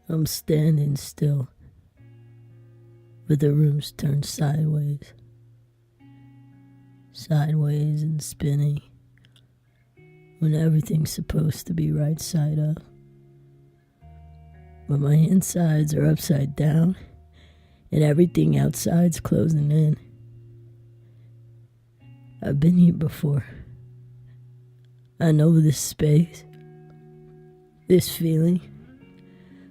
I'm standing still, but the room's turned sideways. Sideways and spinning, when everything's supposed to be right side up. But my insides are upside down, and everything outside's closing in. I've been here before. I know this space, this feeling,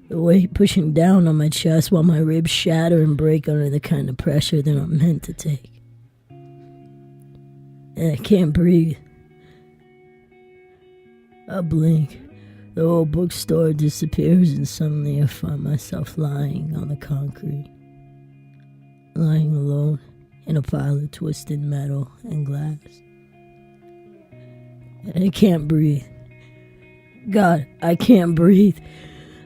the weight pushing down on my chest while my ribs shatter and break under the kind of pressure they're not meant to take. And I can't breathe. I blink. The whole bookstore disappears, and suddenly I find myself lying on the concrete. Lying alone in a pile of twisted metal and glass. And I can't breathe. God, I can't breathe.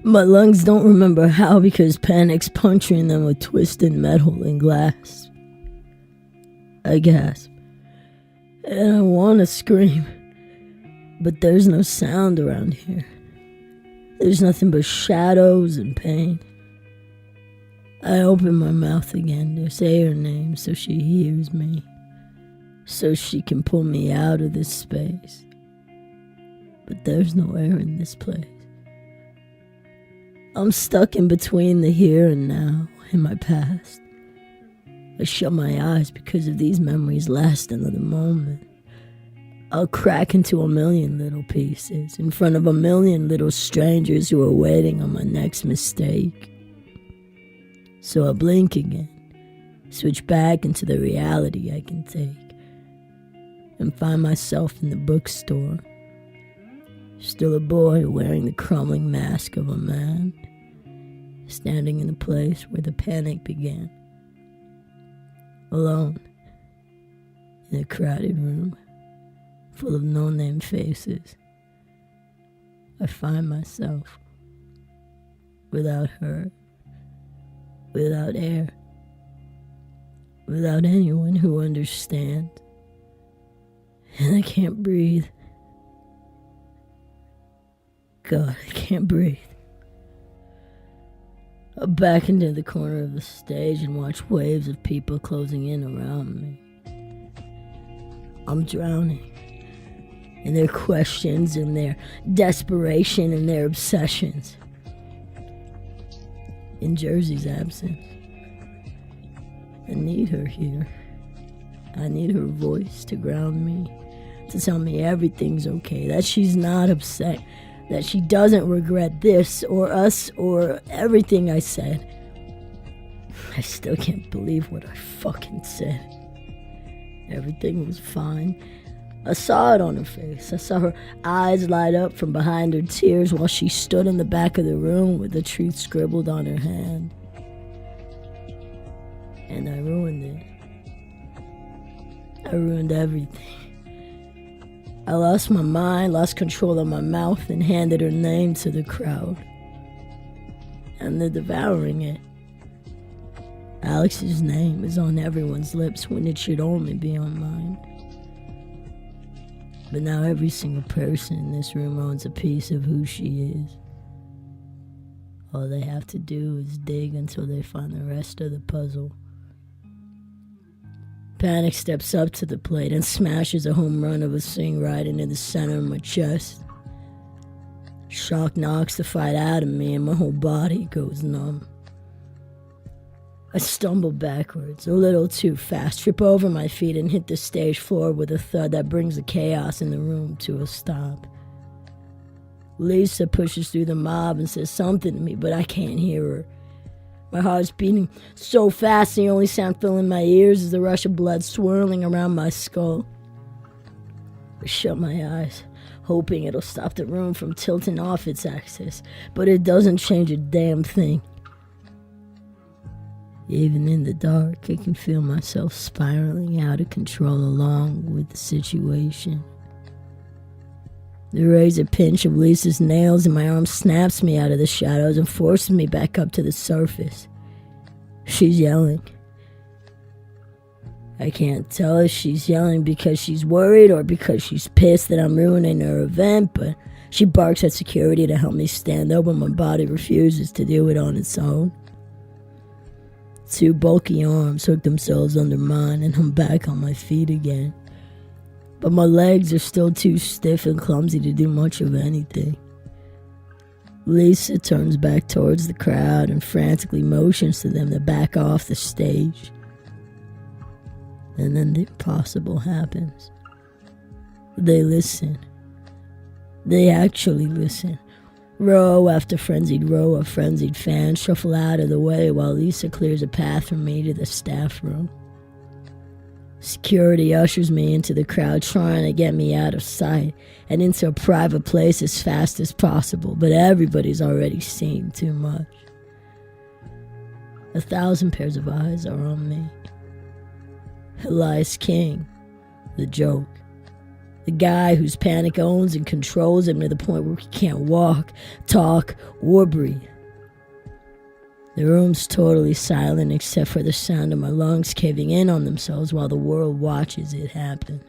My lungs don't remember how because panic's puncturing them with twisted metal and glass. I gasp. And I want to scream. But there's no sound around here. There's nothing but shadows and pain. I open my mouth again to say her name so she hears me. So she can pull me out of this space. But there's no air in this place. I'm stuck in between the here and now and my past. I shut my eyes because if these memories last another moment, I'll crack into a million little pieces in front of a million little strangers who are waiting on my next mistake. So I blink again, switch back into the reality I can take, and find myself in the bookstore, still a boy wearing the crumbling mask of a man, standing in the place where the panic began. Alone, in a crowded room, full of no-name faces, I find myself without her, without air, without anyone who understands, and I can't breathe. God, I can't breathe. I back into the corner of the stage and watch waves of people closing in around me. I'm drowning in their questions and their desperation and their obsessions. In Jersey's absence, I need her here. I need her voice to ground me, to tell me everything's okay, that she's not upset, that she doesn't regret this or us or everything I said. I still can't believe what I fucking said. Everything was fine. I saw it on her face. I saw her eyes light up from behind her tears while she stood in the back of the room with the truth scribbled on her hand. And I ruined it. I ruined everything. I lost my mind, lost control of my mouth, and handed her name to the crowd. And they're devouring it. Alex's name is on everyone's lips when it should only be on mine. But now every single person in this room owns a piece of who she is. All they have to do is dig until they find the rest of the puzzle. Panic steps up to the plate and smashes a home run of a swing right into the center of my chest. Shock knocks the fight out of me and my whole body goes numb. I stumble backwards, a little too fast, trip over my feet and hit the stage floor with a thud that brings the chaos in the room to a stop. Lisa pushes through the mob and says something to me, but I can't hear her. My heart's beating so fast the only sound filling my ears is the rush of blood swirling around my skull. I shut my eyes, hoping it'll stop the room from tilting off its axis, but it doesn't change a damn thing. Even in the dark, I can feel myself spiraling out of control along with the situation. The razor pinch of Lisa's nails in my arm snaps me out of the shadows and forces me back up to the surface. She's yelling. I can't tell if she's yelling because she's worried or because she's pissed that I'm ruining her event, but She barks at security to help me stand up when my body refuses to do it on its own. 2 bulky arms hook themselves under mine and I'm back on my feet again. But my legs are still too stiff and clumsy to do much of anything. Lisa turns back towards the crowd and frantically motions to them to back off the stage. And then the impossible happens. They listen. They actually listen. Row after frenzied row of frenzied fans shuffle out of the way while Lisa clears a path for me to the staff room. Security ushers me into the crowd, trying to get me out of sight and into a private place as fast as possible, but everybody's already seen too much. 1,000 pairs of eyes are on me. Elias King, the joke. The guy whose panic owns and controls him to the point where he can't walk, talk, or breathe. The room's totally silent except for the sound of my lungs caving in on themselves while the world watches it happen.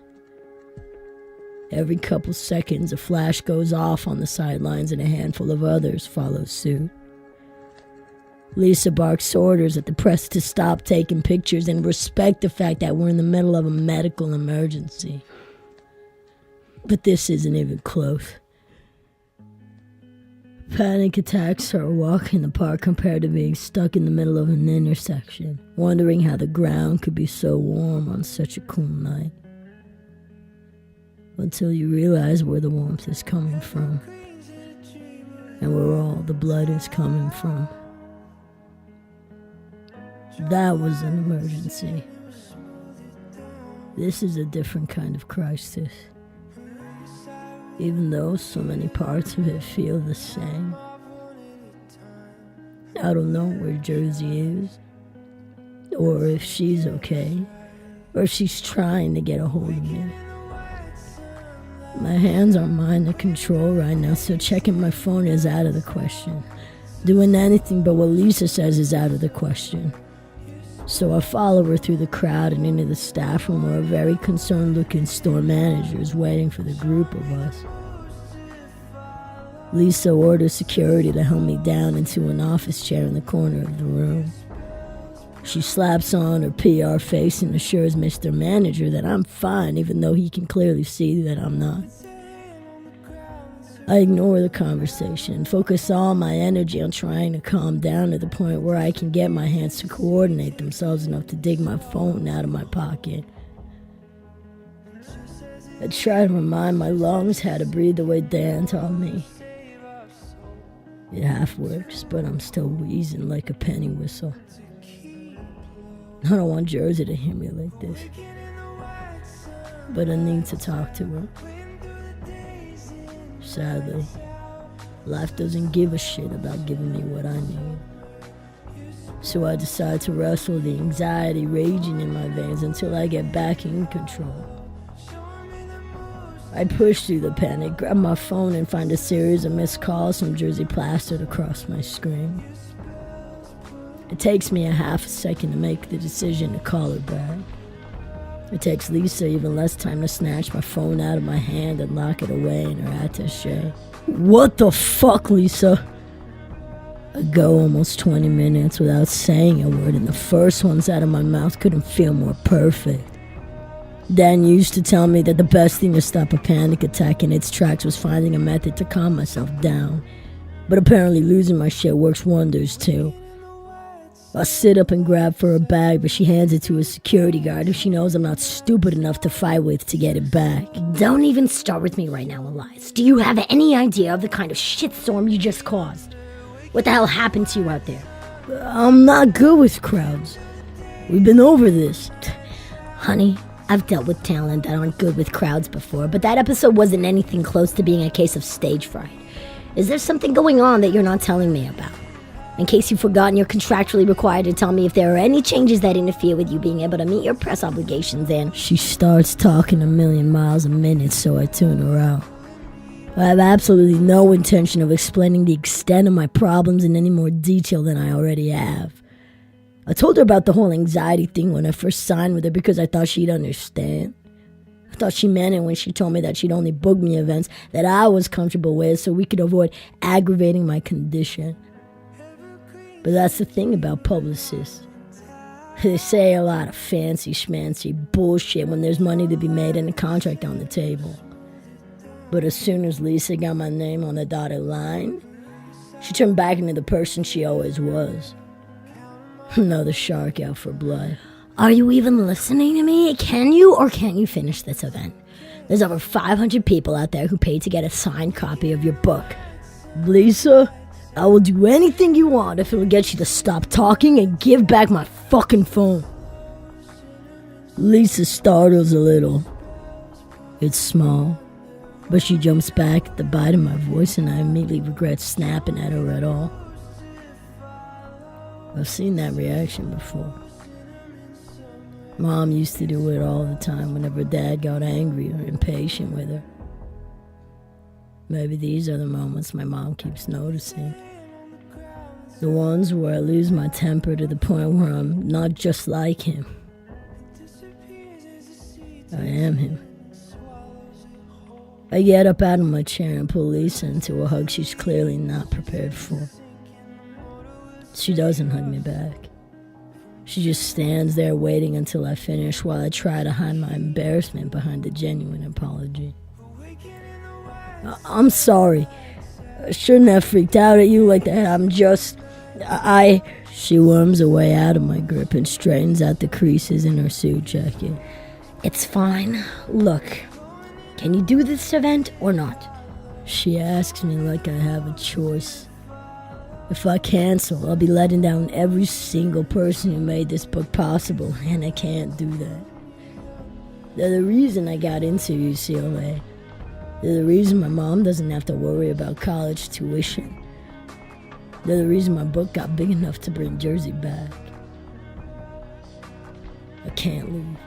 Every couple seconds, a flash goes off on the sidelines and a handful of others follow suit. Lisa barks orders at the press to stop taking pictures and respect the fact that we're in the middle of a medical emergency. But this isn't even close. Panic attacks are a walk in the park compared to being stuck in the middle of an intersection, wondering how the ground could be so warm on such a cool night. Until you realize where the warmth is coming from, and where all the blood is coming from. That was an emergency. This is a different kind of crisis. Even though so many parts of it feel the same. I don't know where Jersey is, or if she's okay, or if she's trying to get a hold of me. My hands are mine to control right now, so checking my phone is out of the question. Doing anything but what Lisa says is out of the question. So I follow her through the crowd and into the staff room where a very concerned-looking store manager is waiting for the group of us. Lisa orders security to help me down into an office chair in the corner of the room. She slaps on her PR face and assures Mr. Manager that I'm fine, even though he can clearly see that I'm not. I ignore the conversation and focus all my energy on trying to calm down to the point where I can get my hands to coordinate themselves enough to dig my phone out of my pocket. I try to remind my lungs how to breathe the way Dan taught me. It half works, but I'm still wheezing like a penny whistle. I don't want Jersey to hear me like this, but I need to talk to her. Sadly, life doesn't give a shit about giving me what I need. So I decide to wrestle the anxiety raging in my veins until I get back in control. I push through the panic, grab my phone, and find a series of missed calls from Jersey plastered across my screen. It takes me a half a second to make the decision to call her back. It takes Lisa even less time to snatch my phone out of my hand and lock it away in her attaché. What the fuck, Lisa? I go almost 20 minutes without saying a word, and the first ones out of my mouth couldn't feel more perfect. Dan used to tell me that the best thing to stop a panic attack in its tracks was finding a method to calm myself down. But apparently losing my shit works wonders too. I sit up and grab for her bag, but she hands it to a security guard who she knows I'm not stupid enough to fight with to get it back. Don't even start with me right now, Elias. Do you have any idea of the kind of shitstorm you just caused? What the hell happened to you out there? I'm not good with crowds. We've been over this. Honey, I've dealt with talent that aren't good with crowds before, but that episode wasn't anything close to being a case of stage fright. Is there something going on that you're not telling me about? In case you've forgotten, you're contractually required to tell me if there are any changes that interfere with you being able to meet your press obligations and... She starts talking a million miles a minute, so I tune her out. I have absolutely no intention of explaining the extent of my problems in any more detail than I already have. I told her about the whole anxiety thing when I first signed with her because I thought she'd understand. I thought she meant it when she told me that she'd only book me events that I was comfortable with so we could avoid aggravating my condition. But that's the thing about publicists. They say a lot of fancy schmancy bullshit when there's money to be made and a contract on the table. But as soon as Lisa got my name on the dotted line, she turned back into the person she always was. Another shark out for blood. Are you even listening to me? Can you or can't you finish this event? There's over 500 people out there who paid to get a signed copy of your book. Lisa, I will do anything you want if it'll get you to stop talking and give back my fucking phone. Lisa startles a little. It's small, but she jumps back at the bite of my voice and I immediately regret snapping at her at all. I've seen that reaction before. Mom used to do it all the time whenever Dad got angry or impatient with her. Maybe these are the moments my mom keeps noticing. The ones where I lose my temper to the point where I'm not just like him. I am him. I get up out of my chair and pull Lisa into a hug she's clearly not prepared for. She doesn't hug me back. She just stands there waiting until I finish while I try to hide my embarrassment behind a genuine apology. I'm sorry. I shouldn't have freaked out at you like that. She worms her way out of my grip and straightens out the creases in her suit jacket. It's fine. Look, can you do this event or not? She asks me like I have a choice. If I cancel, I'll be letting down every single person who made this book possible, and I can't do that. They're the reason I got into UCLA. They're the reason my mom doesn't have to worry about college tuition. They're the reason my book got big enough to bring Jersey back. I can't leave.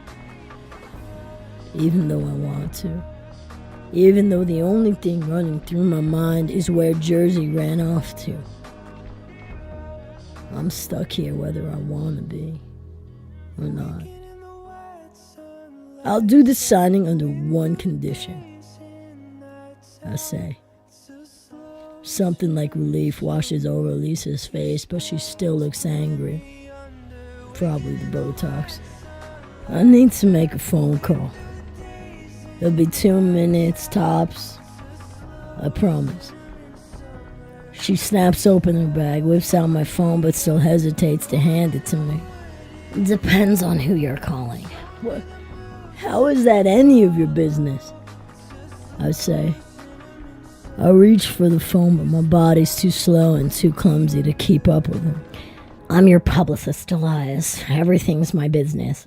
Even though I want to. Even though the only thing running through my mind is where Jersey ran off to. I'm stuck here whether I want to be or not. I'll do the signing under one condition. I say. Something like relief washes over Lisa's face, but she still looks angry. Probably the Botox. I need to make a phone call. It'll be 2 minutes tops. I promise. She snaps open her bag, whips out my phone, but still hesitates to hand it to me. Depends on who you're calling. What? How is that any of your business? I say. I reach for the phone, but my body's too slow and too clumsy to keep up with him. I'm your publicist, Elias. Everything's my business.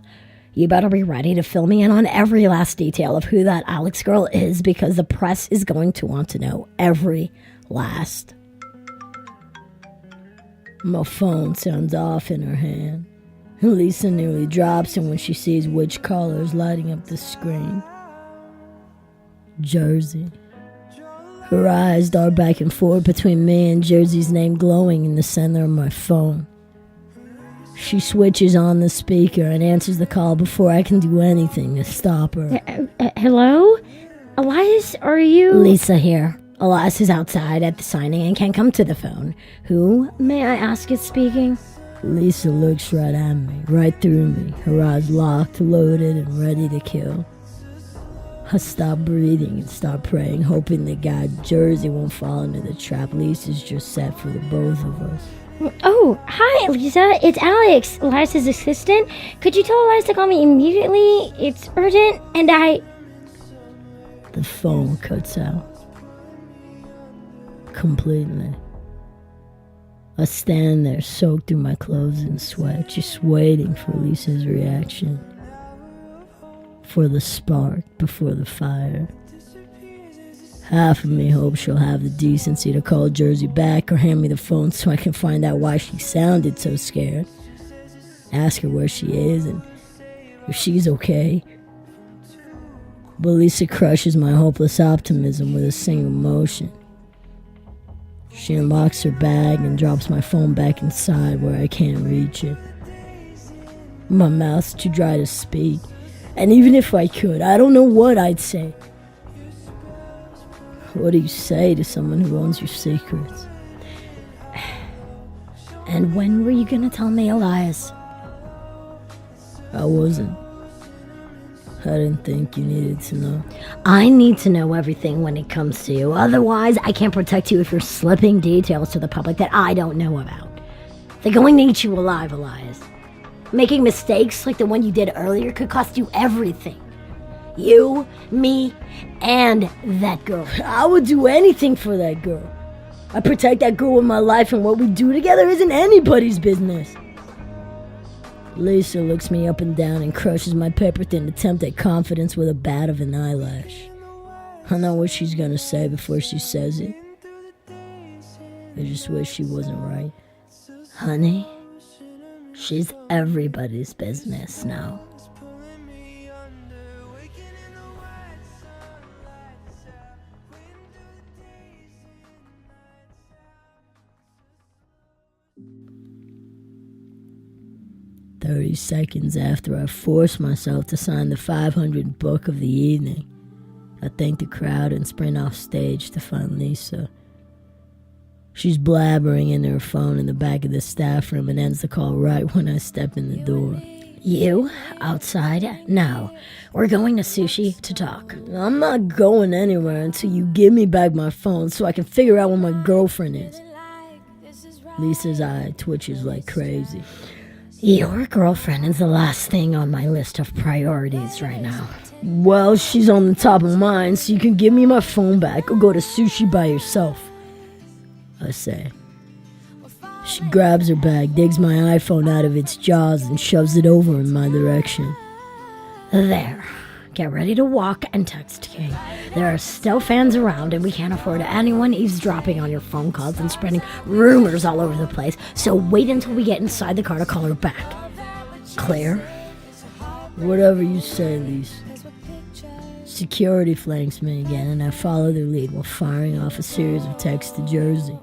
You better be ready to fill me in on every last detail of who that Alex girl is, because the press is going to want to know every last. My phone sounds off in her hand. Lisa nearly drops it when she sees which colors lighting up the screen. Jersey. Her eyes dart back and forth between me and Jersey's name glowing in the center of my phone. She switches on the speaker and answers the call before I can do anything to stop her. Hello? Elias, are you... Lisa here. Elias is outside at the signing and can't come to the phone. Who, may I ask, is speaking? Lisa looks right at me, right through me, her eyes locked, loaded, and ready to kill. I stop breathing and start praying, hoping that God Jersey won't fall into the trap Lisa's just set for the both of us. Oh, hi, Lisa. It's Alex, Elias' assistant. Could you tell Elias to call me immediately? It's urgent, and The phone cuts out. Completely. I stand there, soaked through my clothes in sweat, just waiting for Lisa's reaction. For the spark before the fire. Half of me hopes she'll have the decency to call Jersey back or hand me the phone so I can find out why she sounded so scared. Ask her where she is and if she's okay. But Lisa crushes my hopeless optimism with a single motion. She unlocks her bag and drops my phone back inside where I can't reach it. My mouth's too dry to speak, And even if I could, I don't know what I'd say. What do you say to someone who owns your secrets? And when were you gonna tell me, Elias? I wasn't. I didn't think you needed to know. I need to know everything when it comes to you. Otherwise, I can't protect you if you're slipping details to the public that I don't know about. They're going to eat you alive, Elias. Making mistakes like the one you did earlier could cost you everything. You, me, and that girl. I would do anything for that girl. I protect that girl with my life, and what we do together isn't anybody's business. Lisa looks me up and down and crushes my paper-thin attempt at confidence with a bat of an eyelash. I know what she's gonna say before she says it. I just wish she wasn't right. Honey, she's everybody's business now. "30 seconds after I force myself to sign the 500th book of the evening, I thank the crowd and sprint off stage to find Lisa. She's blabbering into her phone in the back of the staff room and ends the call right when I step in the door. You, outside? No. We're going to sushi to talk. I'm not going anywhere until you give me back my phone so I can figure out where my girlfriend is." Lisa's eye twitches like crazy. Your girlfriend is the last thing on my list of priorities right now. Well, she's on the top of mine, so you can give me my phone back or go to sushi by yourself, I say. She grabs her bag, digs my iPhone out of its jaws, and shoves it over in my direction. There. Get ready to walk and text King. There are still fans around, and we can't afford anyone eavesdropping on your phone calls and spreading rumors all over the place, so wait until we get inside the car to call her back. Clear? Whatever you say, Lise. Security flanks me again, and I follow their lead while firing off a series of texts to Jersey.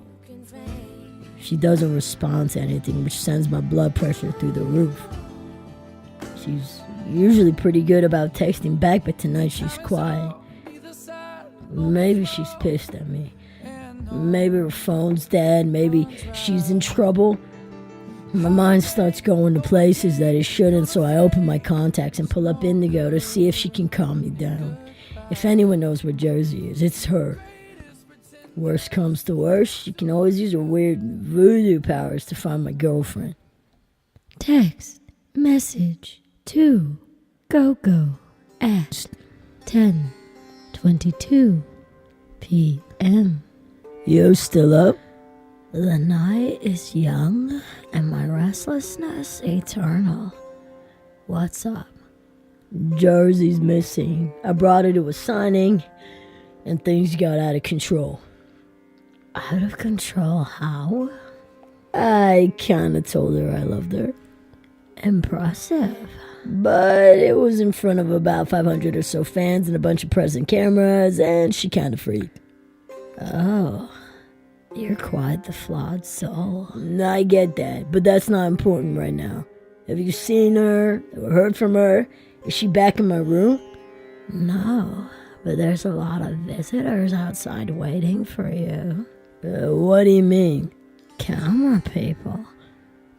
She doesn't respond to anything, which sends my blood pressure through the roof. She's usually pretty good about texting back, but tonight she's quiet. Maybe she's pissed at me. Maybe her phone's dead. Maybe she's in trouble. My mind starts going to places that it shouldn't, so I open my contacts and pull up Indigo to see if she can calm me down. If anyone knows where Jersey is, it's her. Worst comes to worst, she can always use her weird voodoo powers to find my girlfriend. Text message to GoGo at 10:22 p.m. You still up? The night is young and my restlessness eternal. What's up? Jersey's missing. I brought her to a signing, and things got out of control. Out of control how? I kinda told her I loved her. Impressive. But it was in front of about 500 or so fans and a bunch of present cameras, and she kinda freaked. Oh, you're quite the flawed soul. I get that, but that's not important right now. Have you seen her or heard from her? Is she back in my room? No, but there's a lot of visitors outside waiting for you. What do you mean? Camera people.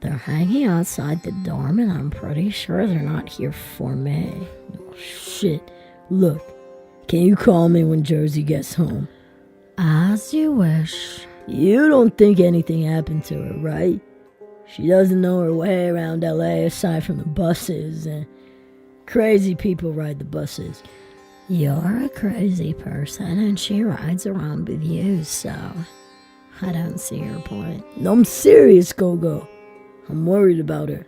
They're hanging outside the dorm, and I'm pretty sure they're not here for me. Oh, shit. Look, can you call me when Jersey gets home? As you wish. You don't think anything happened to her, right? She doesn't know her way around LA aside from the buses, and crazy people ride the buses. You're a crazy person, and she rides around with you, so I don't see your point. No, I'm serious, Gogo. I'm worried about her.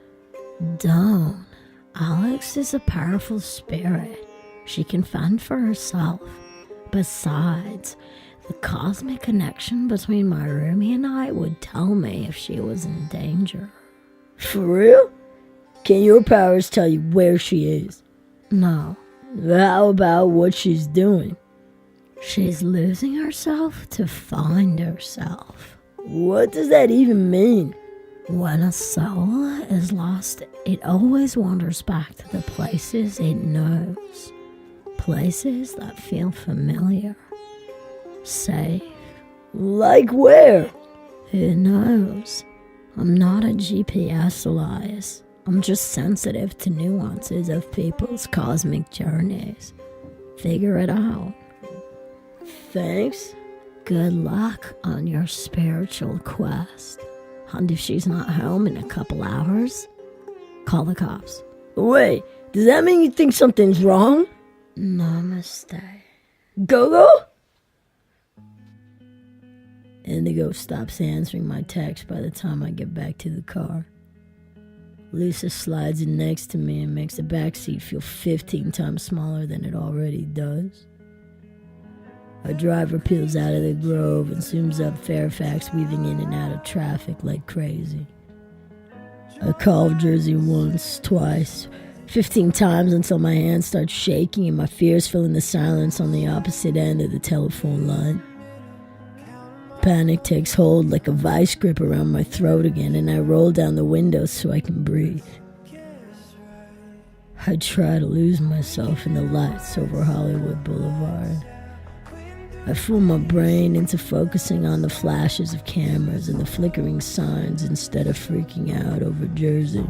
Don't. Alex is a powerful spirit. She can fend for herself. Besides, the cosmic connection between my roomie and I would tell me if she was in danger. For real? Can your powers tell you where she is? No. How about what she's doing? She's losing herself to find herself. What does that even mean? When a soul is lost, it always wanders back to the places it knows. Places that feel familiar, safe. Like where? Who knows? I'm not a GPS, Elias. I'm just sensitive to nuances of people's cosmic journeys. Figure it out. Thanks. Good luck on your spiritual quest. And if she's not home in a couple hours, call the cops. Wait, does that mean you think something's wrong? Namaste. Go-go? Indigo stops answering my text by the time I get back to the car. Lisa slides in next to me and makes the backseat feel 15 times smaller than it already does. Our driver peels out of the grove and zooms up Fairfax, weaving in and out of traffic like crazy. I called Jersey once, twice, 15 times until my hands start shaking and my fears fill in the silence on the opposite end of the telephone line. Panic takes hold like a vice grip around my throat again, and I roll down the window so I can breathe. I try to lose myself in the lights over Hollywood Boulevard. I fool my brain into focusing on the flashes of cameras and the flickering signs instead of freaking out over Jersey.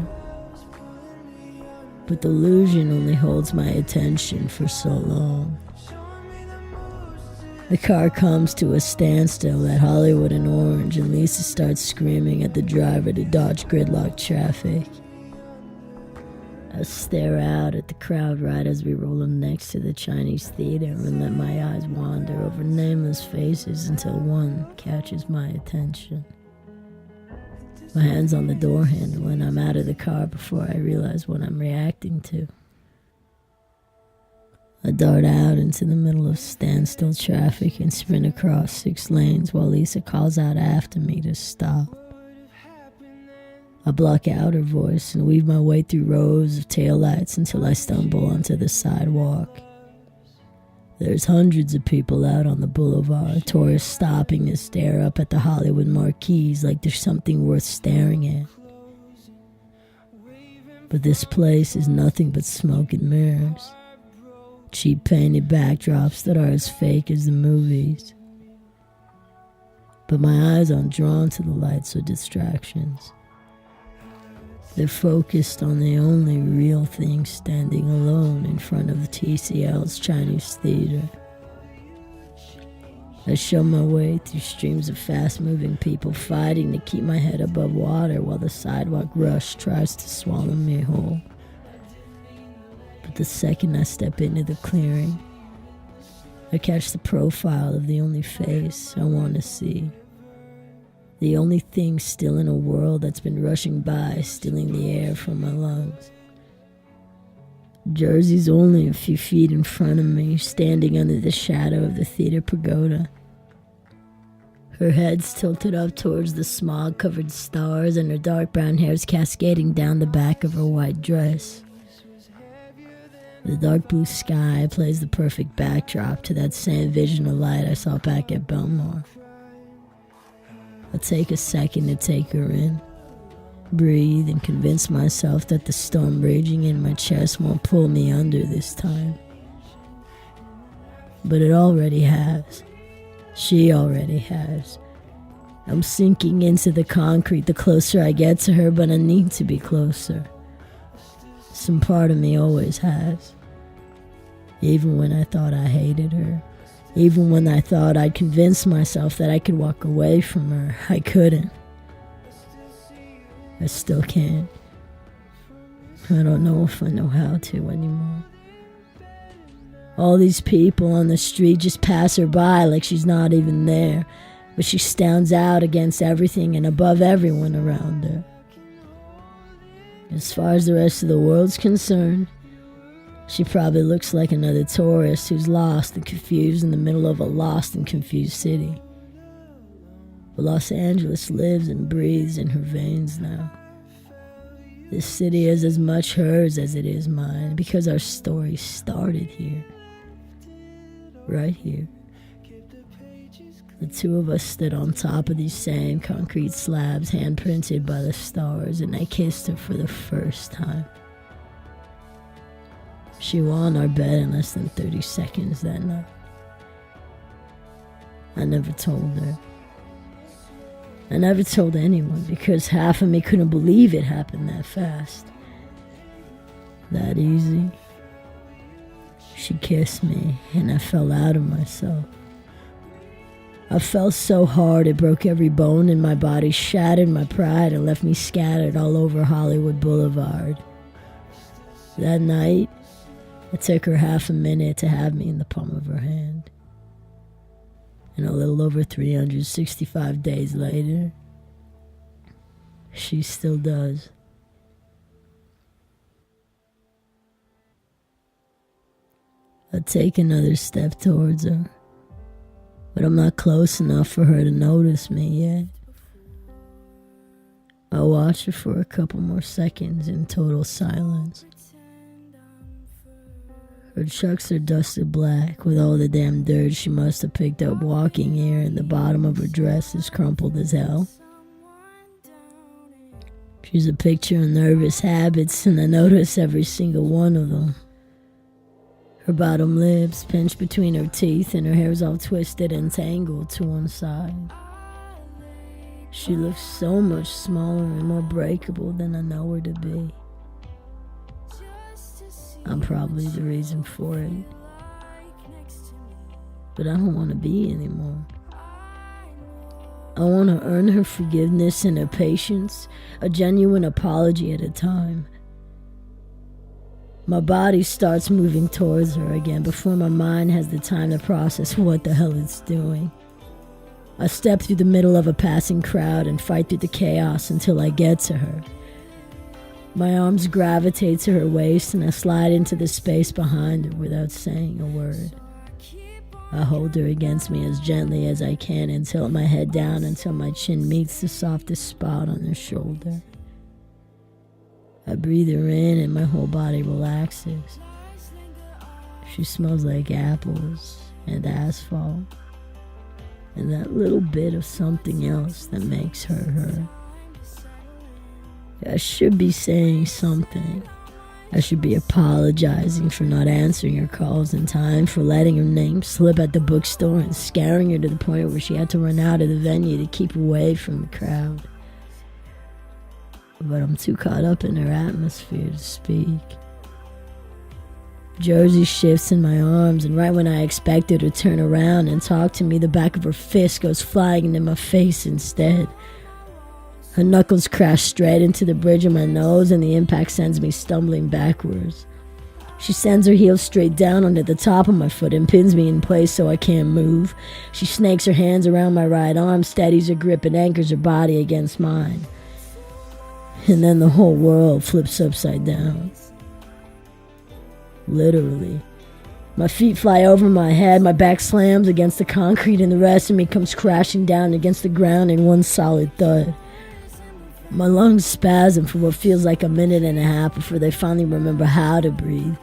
But the illusion only holds my attention for so long. The car comes to a standstill at Hollywood and Orange, and Lisa starts screaming at the driver to dodge gridlock traffic. I stare out at the crowd right as we roll up next to the Chinese theater and let my eyes wander over nameless faces until one catches my attention. My hand's on the door handle and I'm out of the car before I realize what I'm reacting to. I dart out into the middle of standstill traffic and sprint across 6 lanes while Lisa calls out after me to stop. I block out her voice and weave my way through rows of taillights until I stumble onto the sidewalk. There's hundreds of people out on the boulevard, tourists stopping to stare up at the Hollywood marquees like there's something worth staring at. But this place is nothing but smoke and mirrors. Cheap painted backdrops that are as fake as the movies. But my eyes aren't drawn to the lights or distractions. They're focused on the only real thing standing alone in front of the TCL's Chinese theater. I shove my way through streams of fast-moving people fighting to keep my head above water while the sidewalk rush tries to swallow me whole. But the second I step into the clearing, I catch the profile of the only face I want to see. The only thing still in a world that's been rushing by, stealing the air from my lungs. Jersey's only a few feet in front of me, standing under the shadow of the theater pagoda. Her head's tilted up towards the smog-covered stars, and her dark brown hair's cascading down the back of her white dress. The dark blue sky plays the perfect backdrop to that same vision of light I saw back at Belmore. I'll take a second to take her in, breathe, and convince myself that the storm raging in my chest won't pull me under this time. But it already has. She already has. I'm sinking into the concrete the closer I get to her, but I need to be closer. Some part of me always has. Even when I thought I hated her. Even when I thought I'd convinced myself that I could walk away from her, I couldn't. I still can't. I don't know if I know how to anymore. All these people on the street just pass her by like she's not even there, but she stands out against everything and above everyone around her. As far as the rest of the world's concerned, she probably looks like another tourist who's lost and confused in the middle of a lost and confused city. But Los Angeles lives and breathes in her veins now. This city is as much hers as it is mine, because our story started here. Right here. The two of us stood on top of these same concrete slabs, handprinted by the stars, and I kissed her for the first time. She was on our bed in less than 30 seconds that night. I never told her. I never told anyone because half of me couldn't believe it happened that fast. That easy. She kissed me and I fell out of myself. I fell so hard it broke every bone in my body, shattered my pride, and left me scattered all over Hollywood Boulevard. That night, it took her half a minute to have me in the palm of her hand. And a little over 365 days later, she still does. I take another step towards her, but I'm not close enough for her to notice me yet. I watch her for a couple more seconds in total silence. Her chucks are dusted black with all the damn dirt she must have picked up walking here, and the bottom of her dress is crumpled as hell. She's a picture of nervous habits, and I notice every single one of them. Her bottom lip's pinched between her teeth, and her hair's all twisted and tangled to one side. She looks so much smaller and more breakable than I know her to be. I'm probably the reason for it. But I don't want to be anymore. I want to earn her forgiveness and her patience, a genuine apology at a time. My body starts moving towards her again before my mind has the time to process what the hell it's doing. I step through the middle of a passing crowd and fight through the chaos until I get to her. My arms gravitate to her waist and I slide into the space behind her without saying a word. I hold her against me as gently as I can and tilt my head down until my chin meets the softest spot on her shoulder. I breathe her in and my whole body relaxes. She smells like apples and asphalt and that little bit of something else that makes her her. I should be saying something. I should be apologizing for not answering her calls in time, for letting her name slip at the bookstore and scaring her to the point where she had to run out of the venue to keep away from the crowd. But I'm too caught up in her atmosphere to speak. Jersey shifts in my arms, and right when I expect her to turn around and talk to me, the back of her fist goes flying into my face instead. Her knuckles crash straight into the bridge of my nose, and the impact sends me stumbling backwards. She sends her heel straight down onto the top of my foot and pins me in place so I can't move. She snakes her hands around my right arm, steadies her grip, and anchors her body against mine. And then the whole world flips upside down. Literally. My feet fly over my head, my back slams against the concrete, and the rest of me comes crashing down against the ground in one solid thud. My lungs spasm for what feels like a minute and a half before they finally remember how to breathe.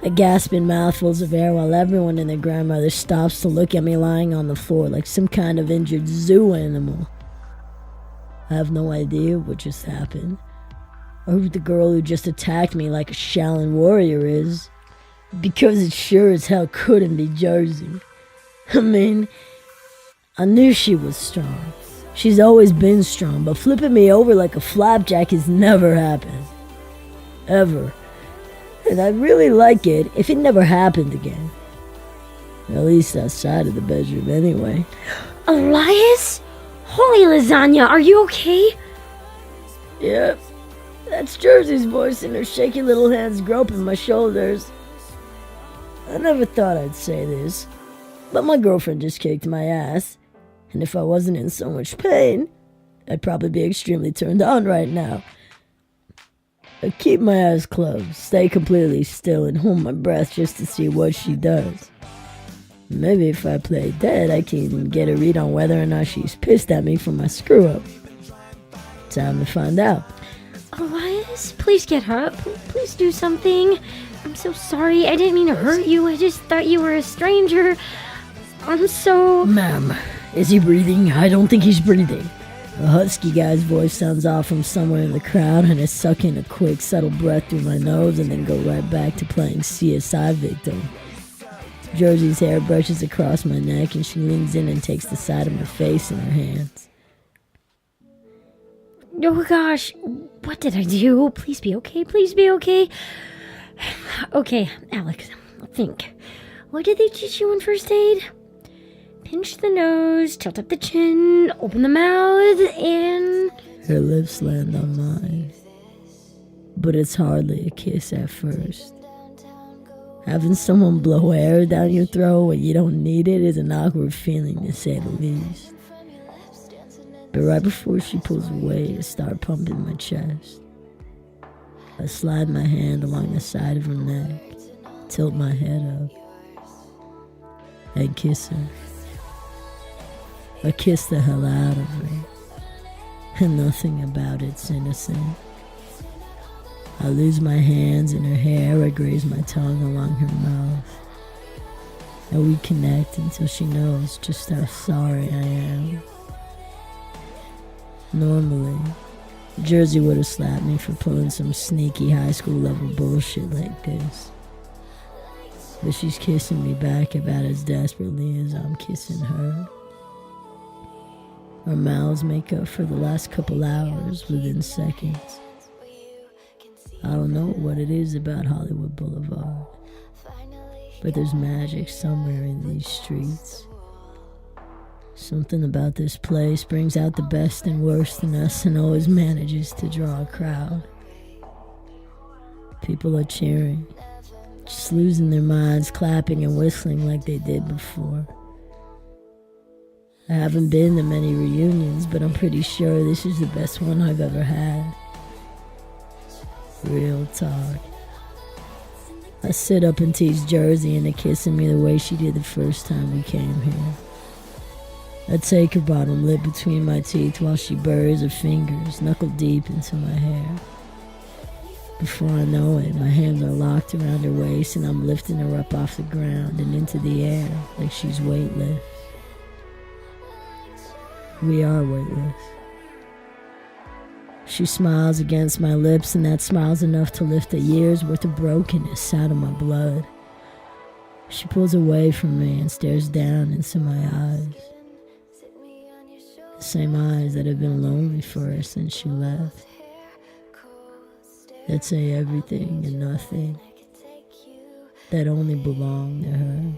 I gasp in mouthfuls of air while everyone and their grandmother stops to look at me lying on the floor like some kind of injured zoo animal. I have no idea what just happened, or who the girl who just attacked me like a Shaolin warrior is, because it sure as hell couldn't be Jersey. I mean, I knew she was strong. She's always been strong, but flipping me over like a flapjack has never happened. Ever. And I'd really like it if it never happened again. At least outside of the bedroom anyway. Elias? Holy lasagna, are you okay? Yep. That's Jersey's voice and her shaky little hands groping my shoulders. I never thought I'd say this, but my girlfriend just kicked my ass. And if I wasn't in so much pain, I'd probably be extremely turned on right now. I keep my eyes closed, stay completely still, and hold my breath just to see what she does. Maybe if I play dead, I can even get a read on whether or not she's pissed at me for my screw-up. Time to find out. Elias, please get up. Please do something. I'm so sorry. I didn't mean to hurt you. I just thought you were a stranger. I'm so... Ma'am, is he breathing? I don't think he's breathing. A husky guy's voice sounds off from somewhere in the crowd, and I suck in a quick, subtle breath through my nose and then go right back to playing CSI victim. Jersey's hair brushes across my neck, and she leans in and takes the side of my face in her hands. Oh gosh, what did I do? Please be okay, please be okay. Okay, Alex, think. What did they teach you in first aid? Pinch the nose, tilt up the chin, open the mouth, and... Her lips land on mine, but it's hardly a kiss at first. Having someone blow air down your throat when you don't need it is an awkward feeling, to say the least. But right before she pulls away to start pumping my chest, I slide my hand along the side of her neck, tilt my head up, and kiss her. I kiss the hell out of her, and nothing about it's innocent. I lose my hands in her hair, I graze my tongue along her mouth, and we connect until she knows just how sorry I am. Normally, Jersey would have slapped me for pulling some sneaky high school level bullshit like this, but she's kissing me back about as desperately as I'm kissing her. Our mouths make up for the last couple hours within seconds. I don't know what it is about Hollywood Boulevard, but there's magic somewhere in these streets. Something about this place brings out the best and worst in us and always manages to draw a crowd. People are cheering, just losing their minds, clapping and whistling like they did before. I haven't been to many reunions, but I'm pretty sure this is the best one I've ever had. Real talk. I sit up and tease Jersey into kissing me the way she did the first time we came here. I take her bottom lip between my teeth while she buries her fingers knuckle deep into my hair. Before I know it, my hands are locked around her waist and I'm lifting her up off the ground and into the air like she's weightless. We are weightless. She smiles against my lips, and that smile's enough to lift a year's worth of brokenness out of my blood. She pulls away from me and stares down into my eyes. The same eyes that have been lonely for her since she left. That say everything and nothing. That only belong to her.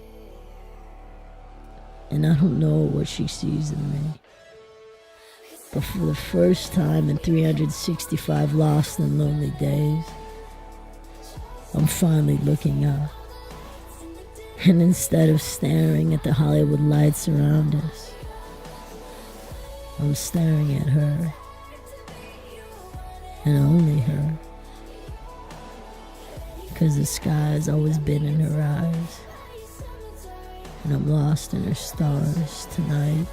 And I don't know what she sees in me. But for the first time in 365 lost and lonely days, I'm finally looking up. And instead of staring at the Hollywood lights around us, I'm staring at her. And only her. 'Cause the sky's always been in her eyes. And I'm lost in her stars tonight.